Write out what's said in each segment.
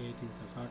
A360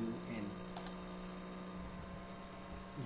UN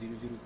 00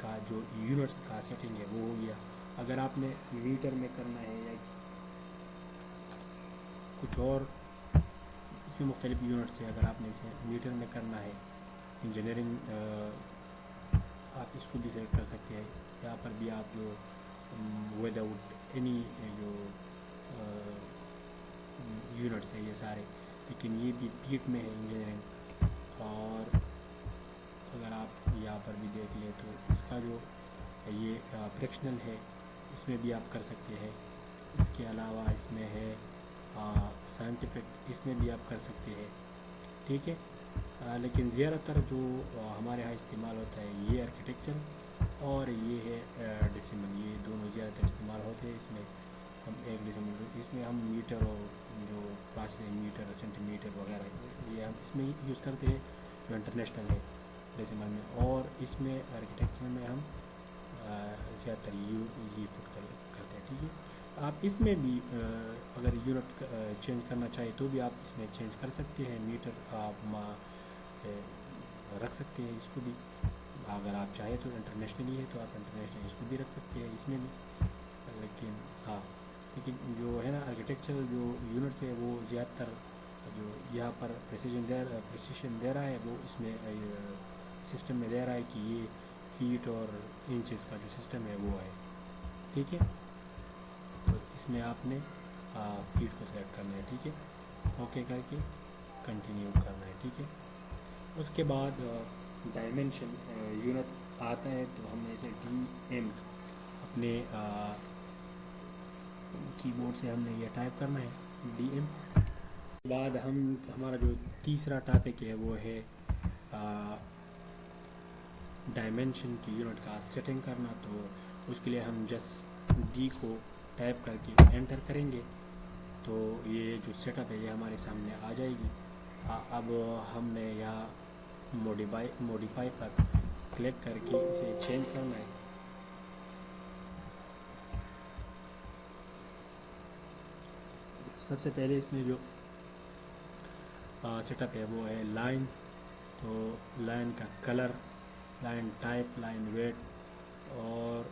کا جو units کا سیٹنگ ہے وہ ہو گیا. اگر آپ نے میٹر میں کرنا ہے یا کچھ اور اس میں مختلف یونٹس ہیں، اگر آپ نے اسے میٹر میں کرنا ہے انجینئرنگ، آپ اس کو بھی سلیکٹ کر سکتے ہیں. یہاں پر بھی آپ جو ود آؤٹ اینی جو یونٹس ہیں یہ سارے، لیکن یہ بھی پیٹ میں ہے انجینئرنگ. اور اگر آپ یہاں پر بھی دیکھ لیں تو اس کا جو یہ فریکشنل ہے اس میں بھی آپ کر سکتے ہیں. اس کے علاوہ اس میں ہے سائنٹیفک، اس میں بھی آپ کر سکتے ہیں. ٹھیک ہے، لیکن زیادہ تر جو ہمارے ہاں استعمال ہوتا ہے یہ آرکیٹیکچر اور یہ ہے ڈیسیمل، یہ دونوں زیادہ تر استعمال ہوتے ہیں. اس میں ہم ایک ڈیسیمل، اس میں ہم میٹر اور جو پراسیسنگ میٹر سینٹی میٹر وغیرہ یہ ہم اس میں یوز کرتے ہیں جو انٹرنیشنل ہے ڈیسیمل میں. اور اس میں آرکیٹیکچر میں ہم زیادہ تر یہ فٹ کرتے ہیں. ٹھیک ہے، آپ اس میں بھی اگر یونٹ چینج کرنا چاہے تو بھی آپ اس میں چینج کر سکتے ہیں. میٹر آپ رکھ سکتے ہیں اس کو بھی، اگر آپ چاہیں تو انٹرنیشنلی ہے تو آپ انٹرنیشنل اس کو بھی رکھ سکتے ہیں اس میں بھی. لیکن جو ہے نا آرکیٹیکچرل جو یونٹس ہے وہ زیادہ تر جو یہاں پر پریسیشن دے رہا ہے وہ اس میں سسٹم میں دے رہا ہے کہ یہ فیٹ اور انچز کا جو سسٹم ہے وہ ہے. ٹھیک ہے، تو اس میں آپ نے فیٹ کو سلیکٹ کرنا ہے. ٹھیک ہے، اوکے کر کے کنٹینیو کرنا ہے. ٹھیک ہے، اس کے بعد ڈائمینشن یونٹ آتا ہے تو ہم نے اسے DM اپنے کی بورڈ سے ہم نے یہ ٹائپ کرنا ہے DM. بعد ہمارا جو تیسرا ٹاپک ہے وہ ہے ڈائمینشن کی یونٹ کا سیٹنگ کرنا. تو اس کے لیے ہم جسٹ D کو ٹائپ کر کے انٹر کریں گے تو یہ جو سیٹ اپ ہے یہ ہمارے سامنے آ جائے گی. اب ہم نے یہاں موڈیفائی پر کلک کر کے اسے چینج کرنا ہے. سب سے پہلے اس میں جو سیٹ اپ ہے وہ ہے لائن. تو لائن کا colour, line type, line weight اور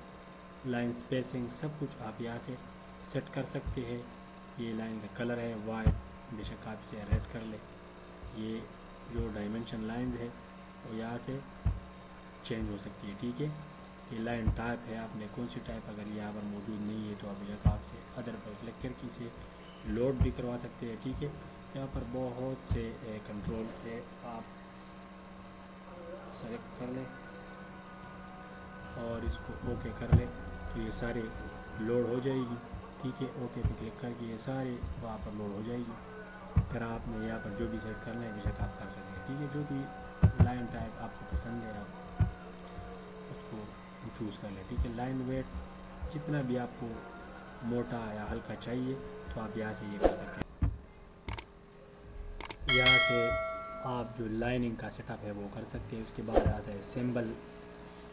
لائن سپیسنگ سب کچھ آپ یہاں سے سیٹ کر سکتے ہیں. یہ لائن کا کلر ہے وائٹ، بے شک آپ اسے ریڈ کر لیں. یہ جو ڈائمینشن لائنز ہے وہ یہاں سے چینج ہو سکتی ہے. ٹھیک ہے، یہ لائن ٹائپ ہے، آپ نے کون سی ٹائپ اگر یہاں پر موجود نہیں ہے تو آپ سے ادر پر کلک کر کے اسے لوڈ بھی کروا سکتے ہیں. ٹھیک ہے، یہاں پر بہت سے کنٹرول ہے، آپ سلیکٹ کر لیں اور اس کو اوکے کر لیں تو یہ سارے لوڈ ہو جائے گی. ٹھیک ہے، اوکے پہ کلک کر کے یہ سارے وہاں پر لوڈ ہو جائے گی. پھر آپ نے یہاں پر جو بھی سیٹ کرنا ہے بے شک آپ کر سکتے ہیں. ٹھیک ہے، جو بھی لائن ٹائپ آپ کو پسند ہے آپ اس کو چوز کر لیں. ٹھیک ہے، لائن ویٹ جتنا بھی آپ کو موٹا یا ہلکا چاہیے تو آپ یہاں سے یہ کر سکتے ہیں. یہاں سے آپ جو لائننگ کا سیٹ اپ ہے وہ کر سکتے ہیں. اس کے بعد آتا ہے سمبل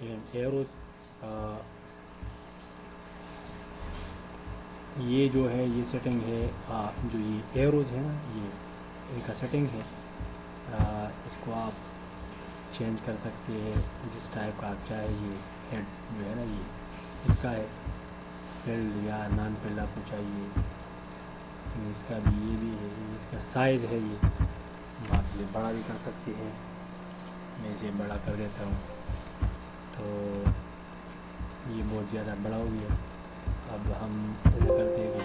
اینڈ ایروز. یہ جو ہے یہ سیٹنگ ہے، جو یہ ایروز ہے نا یہ ان کا سیٹنگ ہے. اس کو آپ چینج کر سکتے ہیں جس ٹائپ کا آپ چاہے. یہ ہیڈ جو ہے نا یہ اس کا ہے، فیلڈ یا نان فیلڈ آپ کو چاہیے. اس کا بھی یہ بھی ہے، اس کا سائز ہے یہ آپ اسے بڑا بھی کر سکتے ہیں. میں اسے بڑا کر دیتا ہوں تو یہ بہت زیادہ بڑا ہو گیا. اب ہم ایسا کرتے ہیں کہ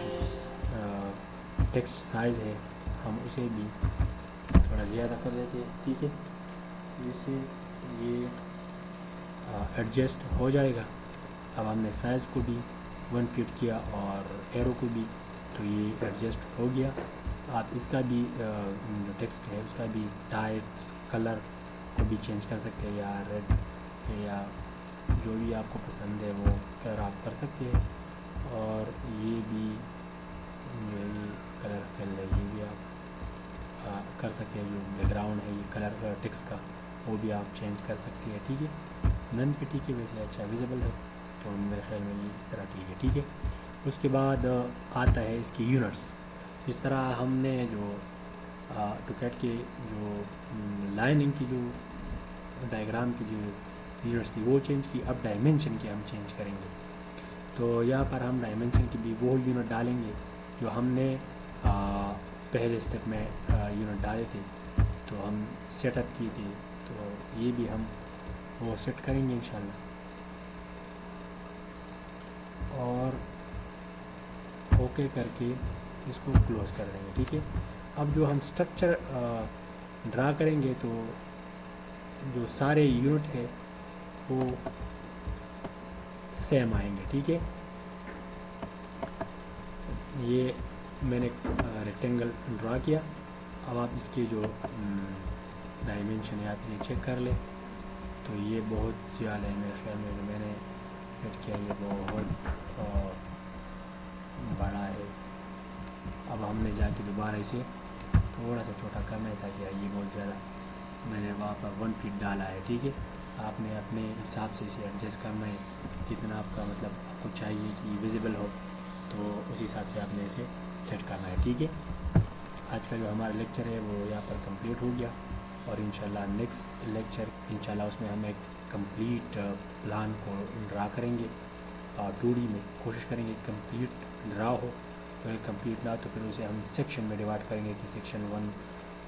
جو ٹیکسٹ سائز ہے ہم اسے بھی تھوڑا زیادہ کر دیتے ہیں. ٹھیک ہے، جس سے یہ ایڈجسٹ ہو جائے گا. اب ہم نے سائز کو بھی 1 فٹ کیا اور ایرو کو بھی، تو یہ ایڈجسٹ ہو گیا. آپ اس کا بھی جو ٹیکسٹ ہے اس کا بھی ٹائپس کلر کو بھی چینج کر سکتے ہیں، یا ریڈ یا جو بھی آپ کو پسند ہے وہ کلر آپ کر سکتے ہیں. اور یہ بھی جو ہے یہ کلر ہے یہ بھی آپ کر سکتے ہیں. جو بیک گراؤنڈ ہے یہ کلر ٹیکسٹ کا وہ بھی آپ چینج کر سکتے ہیں. ٹھیک ہے، نن پہ ٹھیک ہے، ویسے اچھا ویزیبل ہے تو میرے خیال میں یہ اس طرح ٹھیک ہے. ٹھیک ہے، اس کے بعد آتا ہے اس کی یونٹس. جس طرح ہم نے جو ٹوکیٹ کے جو لائننگ کی جو ڈائیگرام کی جو یونٹس تھی وہ چینج کی. اب ڈائمینشن کی ہم چینج کریں گے. تو یہاں پر ہم ڈائمینشن کی بھی وہ یونٹ ڈالیں گے جو ہم نے پہلے اسٹیپ میں یونٹ ڈالے تھے تو ہم سیٹ اپ کیے تھے. تو یہ بھی ہم وہ سیٹ کریں گے انشاءاللہ اور اوکے کر کے اس کو کلوز کر دیں گے. ٹھیک ہے. اب جو ہم اسٹرکچر ڈرا کریں گے تو جو سارے یونٹ ہے وہ سیم آئیں گے. ٹھیک ہے. یہ میں نے ریکٹینگل ڈرا کیا. اب آپ اس کے جو ڈائمینشن ہے آپ اسے چیک کر لیں. تو یہ بہت زیادہ ہے میرے خیال میں جو میں نے سیٹ کیا یہ بہت بڑا ہے. اب ہم نے جا کے دوبارہ اسے تھوڑا سا چھوٹا کرنا ہے تاکہ یہ بہت زیادہ میں نے وہاں پر 1 فٹ ڈالا ہے. ٹھیک ہے. آپ نے اپنے حساب سے اسے ایڈجسٹ کرنا ہے جتنا آپ کا مطلب آپ کو چاہیے کہ ویزیبل ہو تو اس حساب سے آپ نے اسے سیٹ کرنا ہے. ٹھیک ہے. آج کا جو ہمارا لیکچر ہے وہ یہاں پر کمپلیٹ ہو گیا اور انشاءاللہ نیکسٹ لیکچر انشاءاللہ اس میں ہم ایک کمپلیٹ پلان کو ڈرا کریں گے. 2D میں کوشش کریں گے کمپلیٹ ڈرا ہو. اگر کمپلیٹ نہ تو پھر اسے ہم سیکشن میں ڈیوائڈ کریں گے کہ سیکشن 1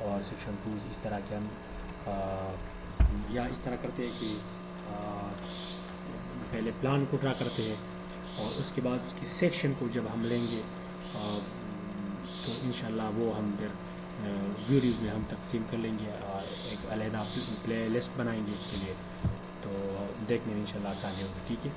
اور سیکشن 2 اس طرح کے ہم یا اس طرح کرتے ہیں کہ پہلے پلان کو ڈرا کرتے ہیں اور اس کے بعد اس کی سیکشن کو جب ہم لیں گے تو انشاءاللہ وہ ہم پھر ویڈیوز میں ہم تقسیم کر لیں گے اور ایک علیحدہ پلے لسٹ بنائیں گے اس کے لیے. تو دیکھنے میں انشاءاللہ آسانی ہوگی. ٹھیک ہے.